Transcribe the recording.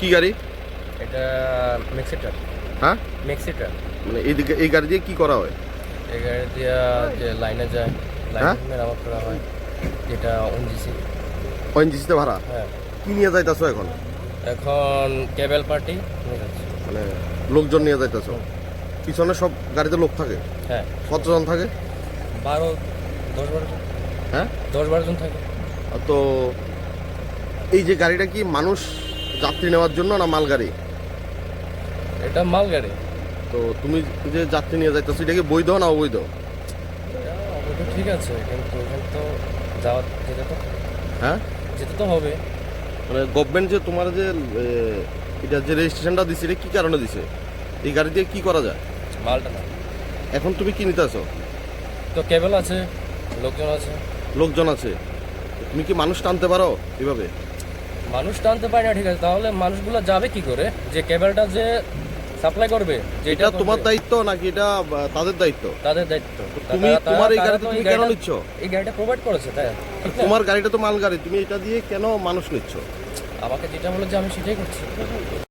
কি গাড়ি? এটা ম্যাক্সি ট্রাক। হ্যাঁ, ম্যাক্সি ট্রাক। মানে এই গাড়ি দিয়ে কি করা হয়? এই গাড়ি দিয়ে যে লাইনে যায়, হ্যাঁ? লাইনে মেরামত করা হয়, যেটা ওএনজিসি। ওএনজিসিতে ভাড়া? হ্যাঁ। কি নিয়ে যাইতেছো এখন? এখন কেবল পার্টি নিয়ে যাচ্ছে। মানে লোকজন নিয়ে যাইতেছো? পিছনে সব গাড়িতে লোক থাকে? হ্যাঁ। কতজন থাকে? 10-12 জন। হ্যাঁ, 10-12 জন থাকে। তো এই যে গাড়িটা কি মানুষ যাত্রী নেওয়ার জন্য না মাল গাড়ি? এটা মাল গাড়ি। তো তুমি যে যাত্রী নিয়ে যাইতেছো এটা কি বৈধ না অবৈধ? এটা অবৈধ ঠিক আছে, কিন্তু ওখানে তো যেতে তো হ্যাঁ, যেতে তো হবে। মানে গভর্নমেন্ট যে তোমার যে এটা যে রেজিস্ট্রেশনটা দিছে এটা কি কারণে দিছে? এই গাড়ি দিয়ে কি করা যায়? মালটা না। এখন তুমি কি নিতেছো? তো কেবল আছে, লোকজন আছে। লোকজন আছে, তুমি কি মানুষ টানতে পারো এভাবে? মানুষ টানতে পারে না, ঠিক আছে, তাহলে মানুষগুলো যাবে কি করে? যে কেবলটা যে সাপ্লাই করবে, এটা তোমার দায়িত্ব নাকি এটা তাদের দায়িত্ব? তাদের দায়িত্ব। তুমি তোমার এই গাড়িতে তুমি কেন নিচ্ছ? এই গাড়িটা প্রোভাইড করেছে, তাই ঠিক না? তোমার গাড়িটা তো মাল গাড়ি, তুমি এটা দিয়ে কেন মানুষ নিচ্ছ? আমাকে যেটা বলে যে আমি সেটাই করছি।